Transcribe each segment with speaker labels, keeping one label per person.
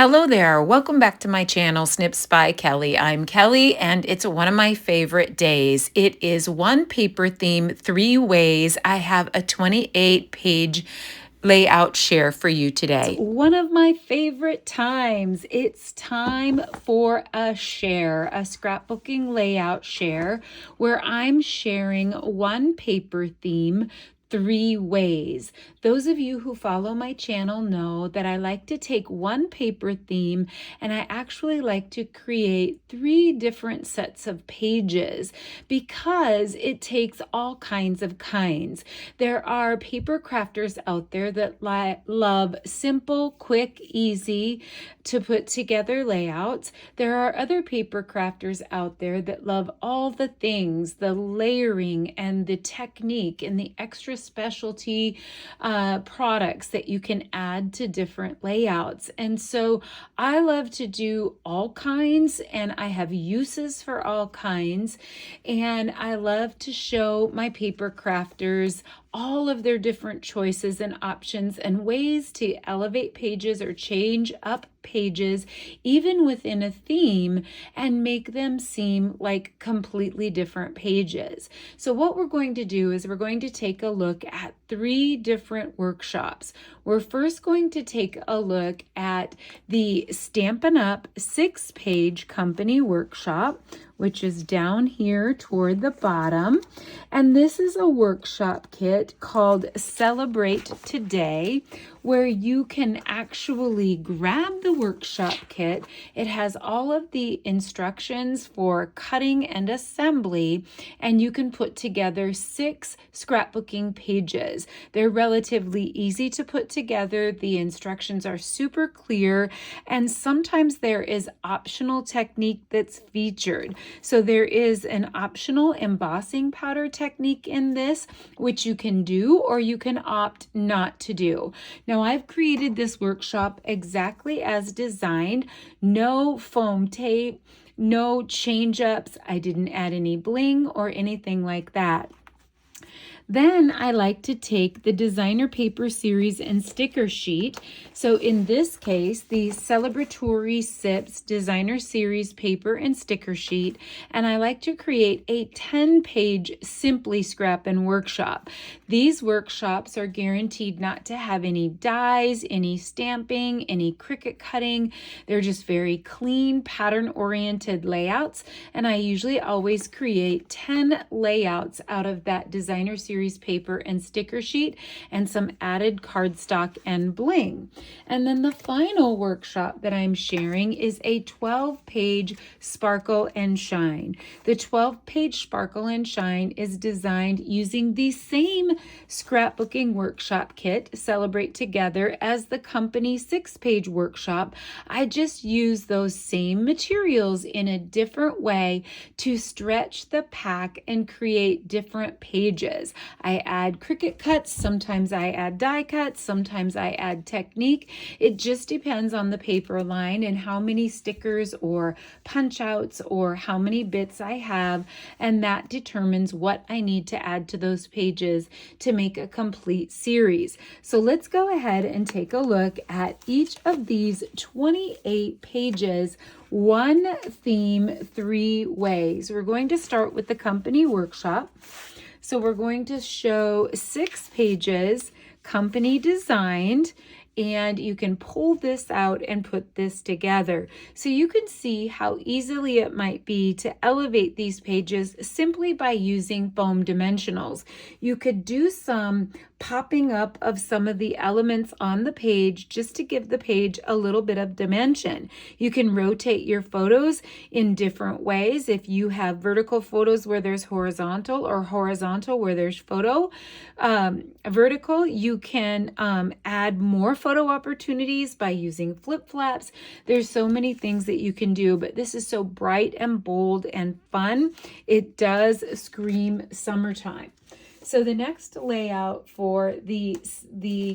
Speaker 1: Hello there. Welcome back to my channel, Snips by Kelly. I'm Kelly, and it's one of my favorite days. It is one paper theme, 3 ways. I have a 28-page layout share for you today. One of my favorite times. It's time for a share, a scrapbooking layout share, where I'm sharing one paper theme 3 ways. Those of you who follow my channel know that I like to take one paper theme and I actually like to create 3 different sets of pages because it takes all kinds of kinds. There are paper crafters out there that love simple, quick, easy to put together layouts. There are other paper crafters out there that love all the things, the layering and the technique and the extra specialty products that you can add to different layouts. And so I love to do all kinds, and I have uses for all kinds, and I love to show my paper crafters all of their different choices and options and ways to elevate pages or change up pages, even within a theme, and make them seem like completely different pages. So what we're going to do is we're going to take a look at 3 different workshops. We're first going to take a look at the Stampin' Up! 6-page company workshop, which is down here toward the bottom. And this is a workshop kit called Celebrate Today, where you can actually grab the workshop kit. It has all of the instructions for cutting and assembly, and you can put together 6 scrapbooking pages. They're relatively easy to put together. The instructions are super clear, and sometimes there is optional technique that's featured. So there is an optional embossing powder technique in this, which you can do or you can opt not to do. Now, I've created this workshop exactly as designed. No foam tape, no change-ups. I didn't add any bling or anything like that. Then I like to take the designer paper series and sticker sheet. So in this case, the Celebratory Sips designer series paper and sticker sheet, and I like to create a 10-page Simply Scrappin' workshop. These workshops are guaranteed not to have any dies, any stamping, any Cricut cutting. They're just very clean, pattern-oriented layouts, and I usually always create 10 layouts out of that designer series paper and sticker sheet and some added cardstock and bling. And then the final workshop that I'm sharing is a 12-page Sparkle and Shine. The 12-page Sparkle and Shine is designed using the same scrapbooking workshop kit, Celebrate Together, as the company 6-page workshop. I just use those same materials in a different way to stretch the pack and create different pages. I add Cricut cuts, sometimes I add die cuts, sometimes I add technique. It just depends on the paper line and how many stickers or punch outs or how many bits I have, and that determines what I need to add to those pages to make a complete series. So let's go ahead and take a look at each of these 28 pages, one theme, 3 ways. We're going to start with the company workshop. So we're going to show 6 pages, company designed, and you can pull this out and put this together. So you can see how easily it might be to elevate these pages simply by using foam dimensionals. You could do some popping up of some of the elements on the page just to give the page a little bit of dimension. You can rotate your photos in different ways. If you have vertical photos where there's horizontal, or horizontal where there's vertical, you can add more photo opportunities by using flip flaps. There's so many things that you can do, but this is so bright and bold and fun. It does scream summertime. So the next layout for the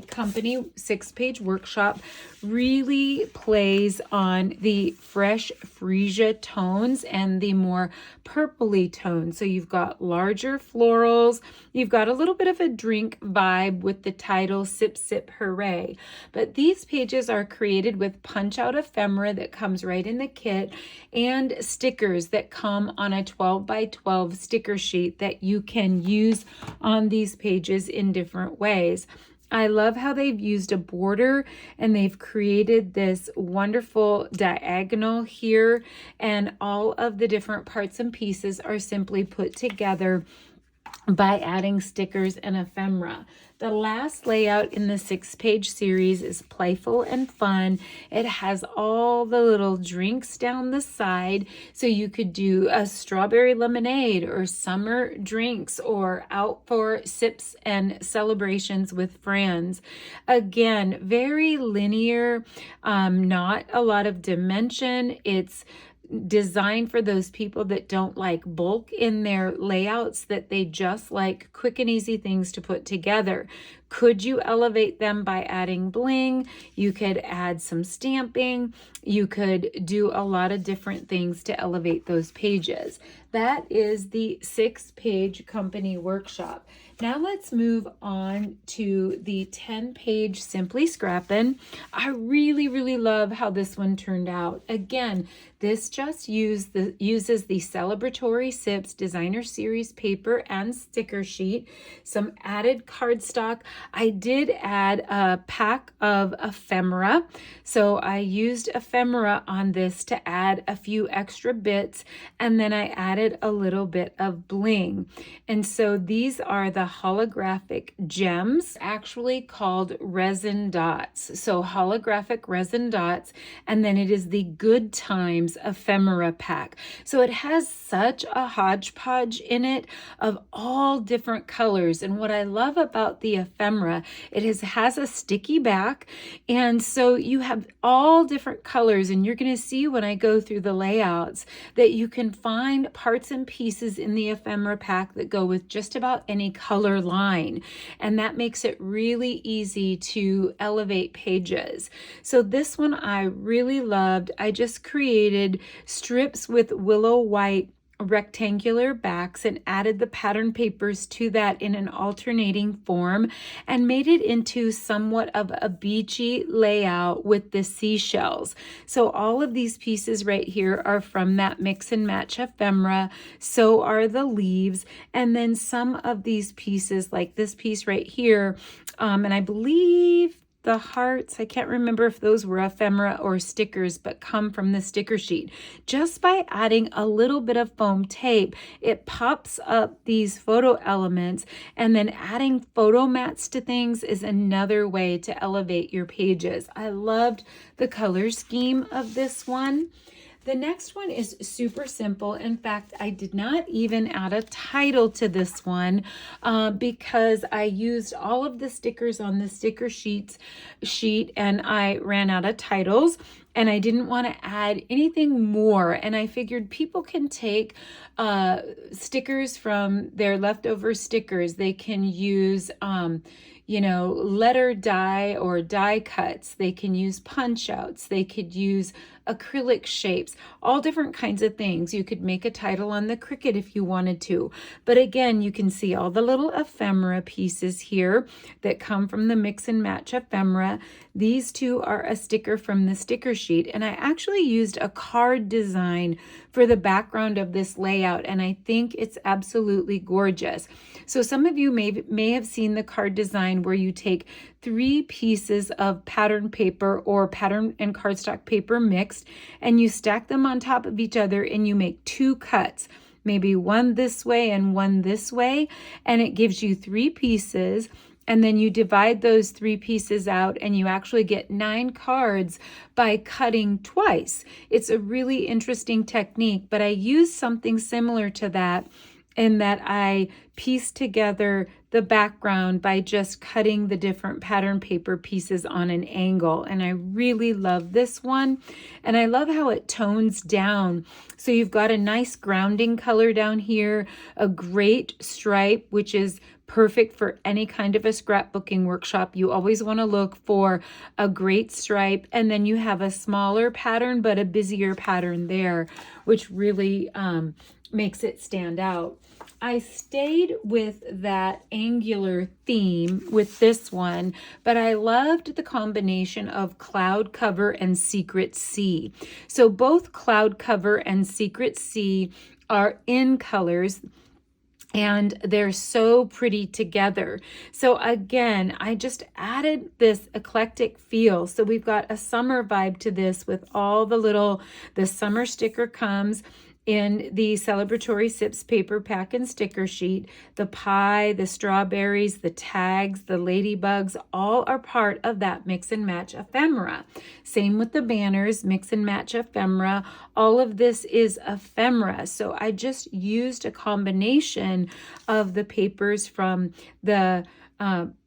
Speaker 1: company 6-page Workshp really plays on the fresh freesia tones and the more purpley tones. So you've got larger florals, you've got a little bit of a drink vibe with the title Sip Sip Hooray. But these pages are created with punch out ephemera that comes right in the kit and stickers that come on a 12 by 12 sticker sheet that you can use on these pages in different ways. I love how they've used a border and they've created this wonderful diagonal here, and all of the different parts and pieces are simply put together by adding stickers and ephemera. The last layout in the 6-page series is playful and fun. It has all the little drinks down the side, so you could do a strawberry lemonade or summer drinks or out for sips and celebrations with friends. Again, very linear, not a lot of dimension. It's designed for those people that don't like bulk in their layouts, that they just like quick and easy things to put together. Could you elevate them by adding bling? You could add some stamping. You could do a lot of different things to elevate those pages. That is the 6-page company Workshp. Now let's move on to the 10-page Simply Scrappin. I really love how this one turned out. Again, this just uses the Celebratory Sips Designer Series paper and sticker sheet, some added cardstock. I did add a pack of ephemera, so I used ephemera on this to add a few extra bits, and then I added a little bit of bling. And so these are the holographic gems, actually called resin dots. So holographic resin dots, and then it is the Good Times ephemera pack. So it has such a hodgepodge in it of all different colors. And what I love about the ephemera, it has a sticky back, and so you have all different colors, and you're going to see when I go through the layouts that you can find parts and pieces in the ephemera pack that go with just about any color line, and that makes it really easy to elevate pages. So this one I really loved. I just created strips with willow white rectangular backs and added the pattern papers to that in an alternating form and made it into somewhat of a beachy layout with the seashells. So all of these pieces right here are from that mix and match ephemera. So are the leaves. And then some of these pieces, like this piece right here, and I believe the hearts, I can't remember if those were ephemera or stickers, but come from the sticker sheet. Just by adding a little bit of foam tape, it pops up these photo elements, and then adding photo mats to things is another way to elevate your pages. I loved the color scheme of this one. The next one is super simple. In fact, I did not even add a title to this one because I used all of the stickers on the sticker sheet and I ran out of titles, and I didn't want to add anything more. And I figured people can take stickers from their leftover stickers. They can use letter die or die cuts. They can use punch outs. They could use acrylic shapes, all different kinds of things. You could make a title on the Cricut if you wanted to. But again, you can see all the little ephemera pieces here that come from the mix and match ephemera. These two are a sticker from the sticker sheet. And I actually used a card design for the background of this layout, and I think it's absolutely gorgeous. So some of you may have seen the card design where you take 3 pieces of pattern paper or pattern and cardstock paper mixed, and you stack them on top of each other and you make 2 cuts, maybe one this way and one this way, and it gives you 3 pieces. And then you divide those 3 pieces out and you actually get 9 cards by cutting twice. It's a really interesting technique, but I used something similar to that in that I pieced together the background by just cutting the different pattern paper pieces on an angle. And I really love this one. And I love how it tones down. So you've got a nice grounding color down here, a great stripe, which is perfect for any kind of a scrapbooking workshop. You always want to look for a great stripe, and then you have a smaller pattern but a busier pattern there, which really makes it stand out. I stayed with that angular theme with this one, but I loved the combination of Cloud Cover and Secret Sea. So both Cloud Cover and Secret Sea are in colors, and they're so pretty together. So again, I just added this eclectic feel. So we've got a summer vibe to this with all the summer sticker comes in the Celebratory Sips paper pack and sticker sheet. The pie, the strawberries, the tags, the ladybugs, all are part of that mix and match ephemera. Same with the banners, mix and match ephemera. All of this is ephemera. So I just used a combination of the papers from the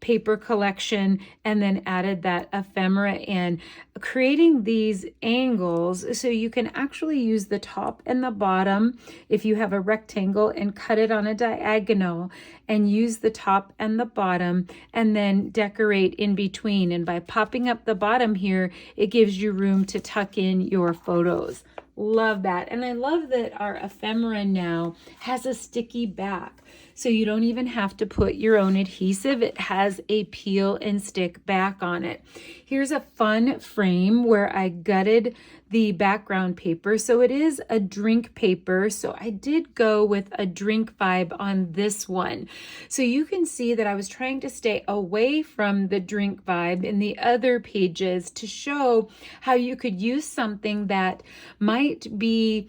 Speaker 1: paper collection and then added that ephemera in, creating these angles so you can actually use the top and the bottom if you have a rectangle and cut it on a diagonal, and use the top and the bottom and then decorate in between. And by popping up the bottom here, it gives you room to tuck in your photos. Love that. And I love that our ephemera now has a sticky back. So you don't even have to put your own adhesive. It has a peel and stick back on it. Here's a fun frame where I gutted the background paper. So it is a drink paper. So I did go with a drink vibe on this one. So you can see that I was trying to stay away from the drink vibe in the other pages to show how you could use something that might be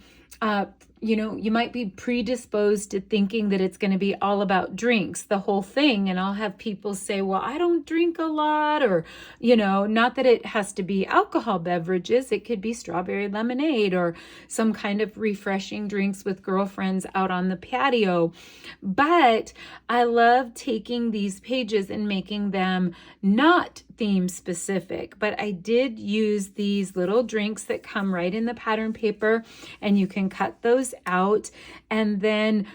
Speaker 1: you might be predisposed to thinking that it's going to be all about drinks, the whole thing. And I'll have people say, well, I don't drink a lot, or, not that it has to be alcohol beverages. It could be strawberry lemonade or some kind of refreshing drinks with girlfriends out on the patio. But I love taking these pages and making them not theme specific, but I did use these little drinks that come right in the pattern paper, and you can cut those out. And then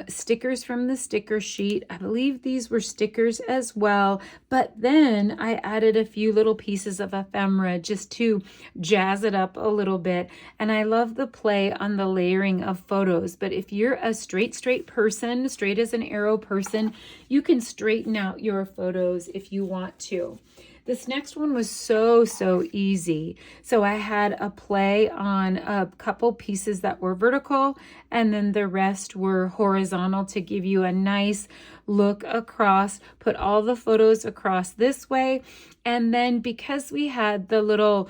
Speaker 1: stickers from the sticker sheet. I believe these were stickers as well, but then I added a few little pieces of ephemera just to jazz it up a little bit. And I love the play on the layering of photos. But if you're a straight person, straight as an arrow person, you can straighten out your photos if you want to. This next one was so easy. So I had a play on a couple pieces that were vertical, and then the rest were horizontal to give you a nice look across, put all the photos across this way. And then because we had the little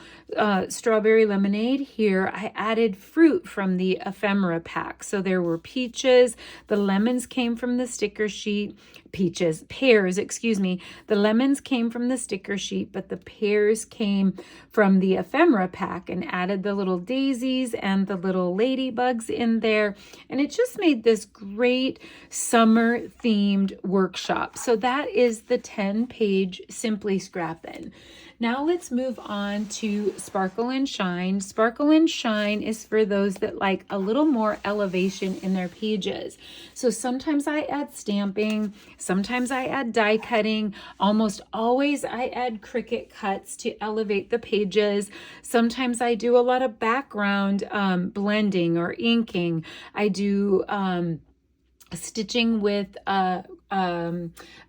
Speaker 1: strawberry lemonade here, I added fruit from the ephemera pack. So there were peaches, the lemons came from the sticker sheet, pears, excuse me. The lemons came from the sticker sheet, but the pears came from the ephemera pack, and added the little daisies and the little ladybugs in there. And it just made this great summer themed workshop. So that is the 10-page Simply Scrappin'. Now let's move on to Sparkle and Shine. Sparkle and Shine is for those that like a little more elevation in their pages. So sometimes I add stamping, sometimes I add die cutting, almost always I add Cricut cuts to elevate the pages. Sometimes I do a lot of background blending or inking. I do stitching with a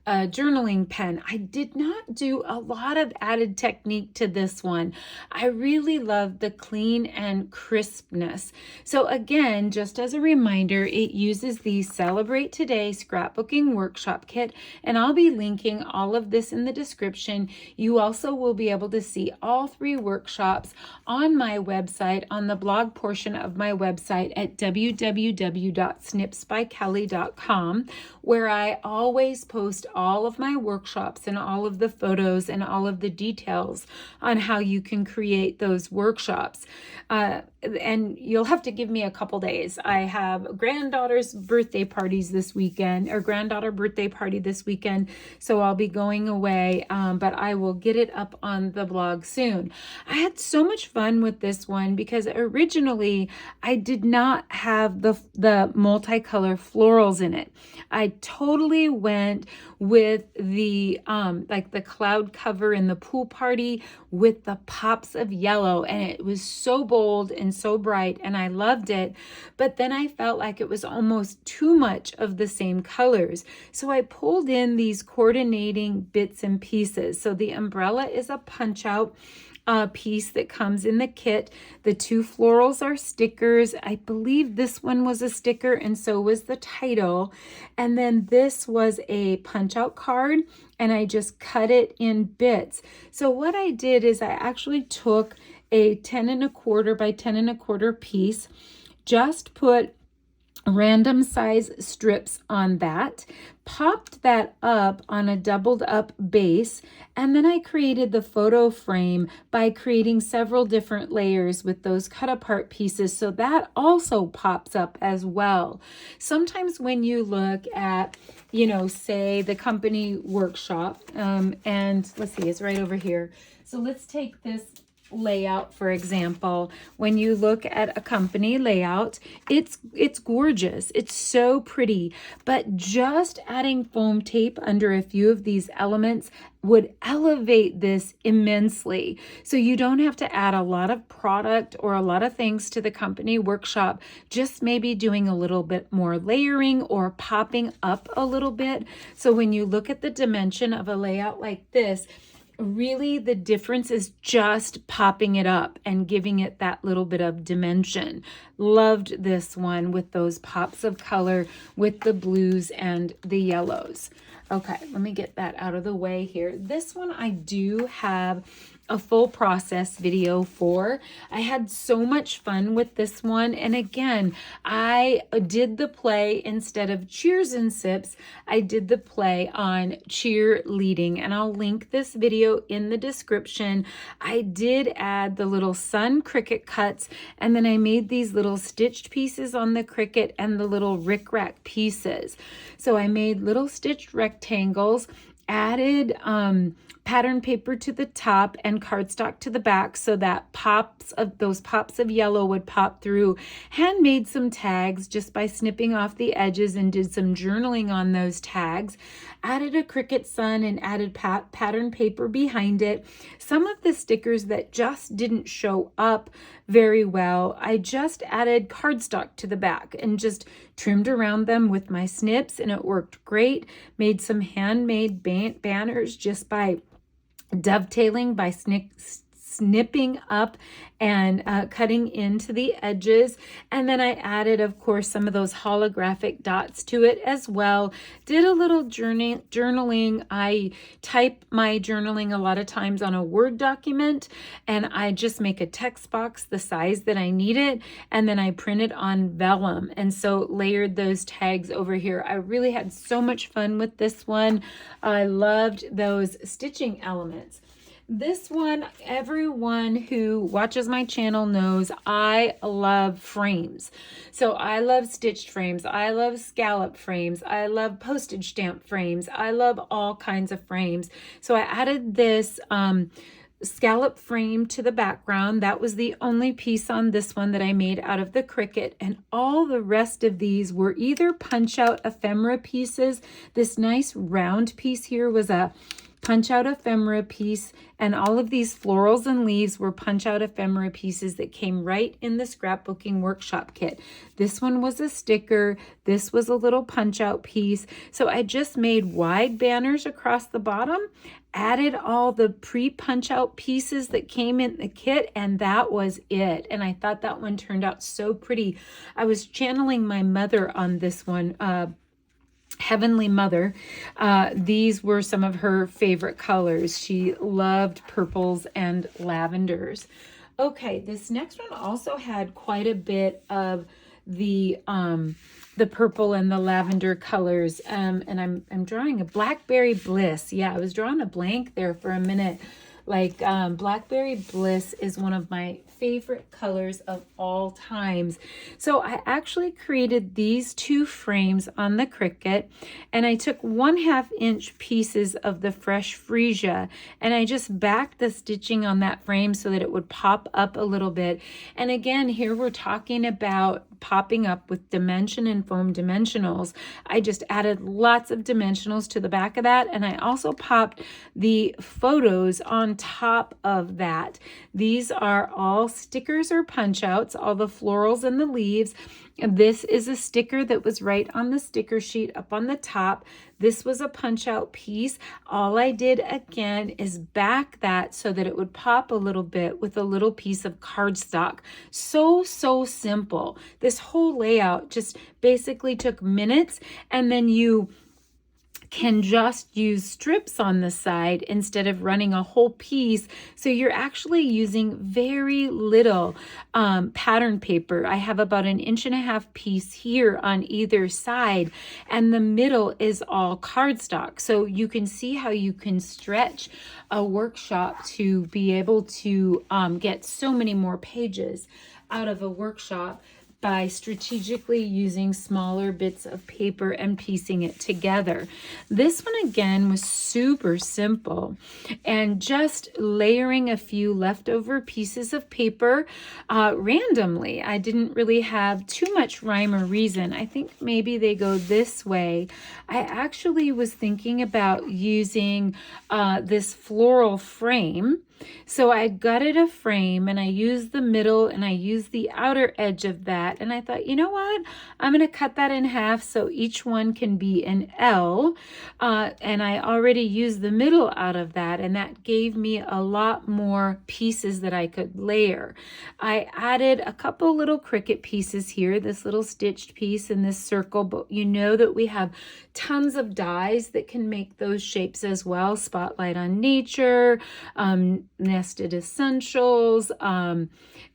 Speaker 1: journaling pen. I did not do a lot of added technique to this one. I really love the clean and crispness. So again, just as a reminder, it uses the Celebrate Today Scrapbooking Workshop Kit, and I'll be linking all of this in the description. You also will be able to see all 3 workshops on my website, on the blog portion of my website at www.snipsbykelly.com, where I always post all of my workshops and all of the photos and all of the details on how you can create those workshops. And you'll have to give me a couple days. I have granddaughter's birthday parties this weekend, or granddaughter birthday party this weekend, so I'll be going away, but I will get it up on the blog soon. I had so much fun with this one because originally I did not have the multicolor florals in it. I totally went with the like the cloud cover in the pool party with the pops of yellow, and it was so bold and so bright, and I loved it. But then I felt like it was almost too much of the same colors, so I pulled in these coordinating bits and pieces. So the umbrella is a punch out piece that comes in the kit. The two florals are stickers. I believe this one was a sticker, and so was the title. And then this was a punch out card, and I just cut it in bits. So what I did is I actually took a 10 1/4 by 10 1/4 piece, just put random size strips on that, popped that up on a doubled up base, and then I created the photo frame by creating several different layers with those cut apart pieces, so that also pops up as well. Sometimes when you look at, you know, say the company Workshp, and let's see, it's right over here. So let's take this layout, for example. When you look at a company layout, it's gorgeous. It's so pretty, but just adding foam tape under a few of these elements would elevate this immensely. So you don't have to add a lot of product or a lot of things to the company Workshp, just maybe doing a little bit more layering or popping up a little bit. So when you look at the dimension of a layout like this, really the difference is just popping it up and giving it that little bit of dimension. Loved this one with those pops of color with the blues and the yellows. Okay, let me get that out of the way here. This one I do have a full process video for. I had so much fun with this one. And again, I did the play instead of cheers and sips. I did the play on cheerleading, and I'll link this video in the description. I did add the little sun cricket cuts, and then I made these little stitched pieces on the cricket and the little rickrack pieces. So I made little stitched rectangles, added pattern paper to the top and cardstock to the back so that those pops of yellow would pop through. Handmade some tags just by snipping off the edges and did some journaling on those tags. Added a cricket sun and added pattern paper behind it. Some of the stickers that just didn't show up very well, I just added cardstock to the back and just trimmed around them with my snips, and it worked great. Made some handmade banners just by dovetailing, by snipping up and cutting into the edges. And then I added, of course, some of those holographic dots to it as well. Did a little journaling. I type my journaling a lot of times on a Word document, and I just make a text box the size that I need it, and then I print it on vellum, and so layered those tags over here. I really had so much fun with this one. I loved those stitching elements. This one, everyone who watches my channel knows I love frames. So I love stitched frames. I love scallop frames. I love postage stamp frames. I love all kinds of frames. So I added this scallop frame to the background. That was the only piece on this one that I made out of the cricket, and all the rest of these were either punch out ephemera pieces. This nice round piece here was a punch out ephemera piece, and all of these florals and leaves were punch out ephemera pieces that came right in the Scrapbooking Workshp kit. This one was a sticker. This was a little punch out piece. So I just made wide banners across the bottom, added all the pre-punch out pieces that came in the kit, and that was it. And I thought that one turned out so pretty. I was channeling my mother on this one, Heavenly Mother. These were some of her favorite colors. She loved purples and lavenders. Okay, this next one also had quite a bit of the purple and the lavender colors. And I'm drawing a Blackberry Bliss. Yeah, I was drawing a blank there for a minute. Like Blackberry Bliss is one of my favorite colors of all times. So I actually created these two frames on the Cricut, and I took 1/2 inch pieces of the fresh freesia, and I just backed the stitching on that frame so that it would pop up a little bit. And again, here we're talking about popping up with dimension and foam dimensionals. I just added lots of dimensionals to the back of that, and I also popped the photos on top of that. These are all stickers or punch outs, all the florals and the leaves. This is a sticker that was right on the sticker sheet up on the top. This was a punch out piece. All I did again is back that so that it would pop a little bit with a little piece of cardstock. So simple. This whole layout just basically took minutes, and then you can just use strips on the side instead of running a whole piece. So you're actually using very little pattern paper. I have about 1.5 inch piece here on either side, and the middle is all cardstock. So you can see how you can stretch a Workshop to be able to get so many more pages out of a Workshop by strategically using smaller bits of paper and piecing it together. This one again was super simple, and just layering a few leftover pieces of paper randomly. I didn't really have too much rhyme or reason. I think maybe they go this way. I actually was thinking about using this floral frame. So I gutted a frame, and I used the middle and I used the outer edge of that. And I thought, you know what? I'm going to cut that in half so each one can be an L. And I already used the middle out of that, and that gave me a lot more pieces that I could layer. I added a couple little Cricut pieces here, this little stitched piece in this circle, but you know that we have tons of dies that can make those shapes as well. Spotlight on Nature, Nested Essentials,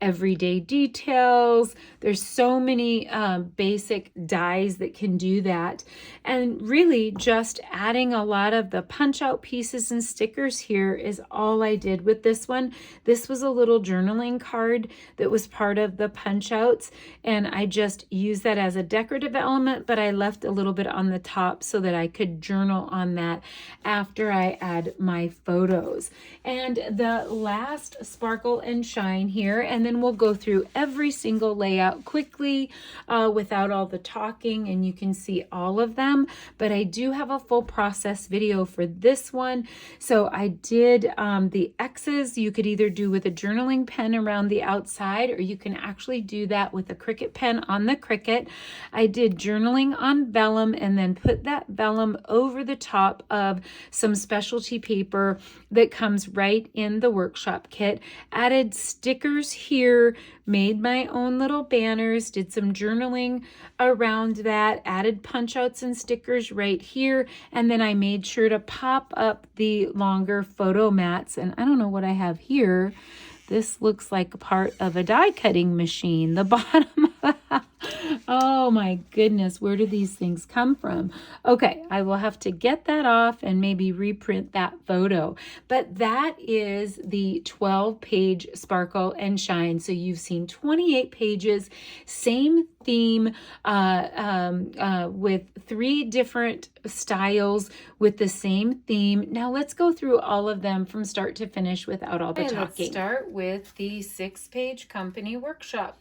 Speaker 1: Everyday Details. There's so many basic dies that can do that. And really just adding a lot of the punch out pieces and stickers here is all I did with this one. This was a little journaling card that was part of the punch outs, and I just used that as a decorative element, but I left a little bit on the top so that I could journal on that after I add my photos. And the last sparkle and shine here, and then we'll go through every single layout quickly without all the talking, and you can see all of them, but I do have a full process video for this one. So I did the X's. You could either do with a journaling pen around the outside, or you can actually do that with a Cricut pen on the Cricut. I did journaling on vellum, and then put that vellum over the top of some specialty paper that comes right in the Workshop kit. Added stickers here, made my own little banners, did some journaling around that, added punch outs and stickers right here, and then I made sure to pop up the longer photo mats. And I don't know what I have here. This looks like a part of a die cutting machine. The bottom. Oh my goodness, where do these things come from? Okay, I will have to get that off and maybe reprint that photo. But that is the 12-page Sparkle and Shine. So you've seen 28 pages, same theme with 3 different styles with the same theme. Now let's go through all of them from start to finish without all the talking. Let's start with the 6-page company workshop.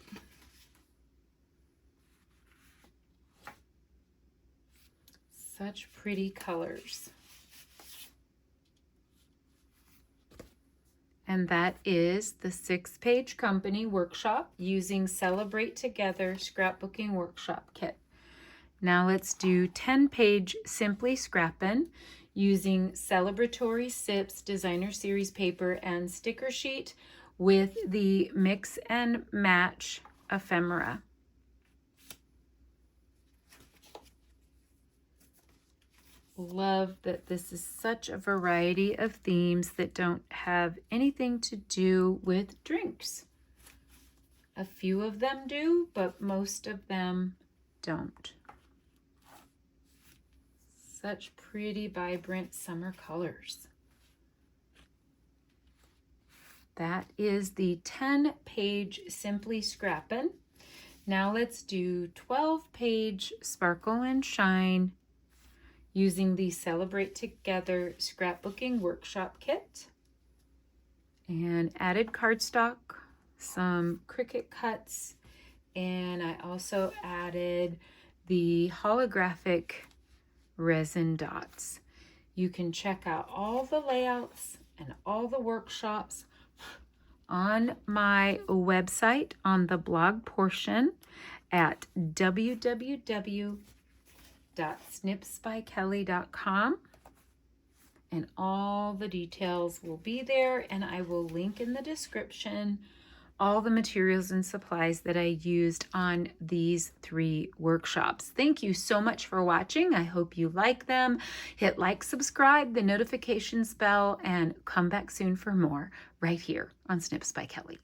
Speaker 1: Such pretty colors. And that is the 6-page company workshop using Celebrate Together Scrapbooking Workshop Kit. Now let's do 10-page Simply Scrappin using Celebratory Sips Designer Series paper and sticker sheet with the Mix and Match ephemera. Love that this is such a variety of themes that don't have anything to do with drinks. A few of them do, but most of them don't. Such pretty, vibrant summer colors. That is the 10-page Simply Scrappin. Now let's do 12-page Sparkle and Shine using the Celebrate Together Scrapbooking Workshop Kit. And added cardstock, some Cricut cuts, and I also added the holographic resin dots. You can check out all the layouts and all the workshops on my website on the blog portion at www.snipsbykelly.com, and all the details will be there, and I will link in the description all the materials and supplies that I used on these 3 workshops. Thank you so much for watching. I hope you like them. Hit like, subscribe, the notifications bell, and come back soon for more right here on Snips by Kelly.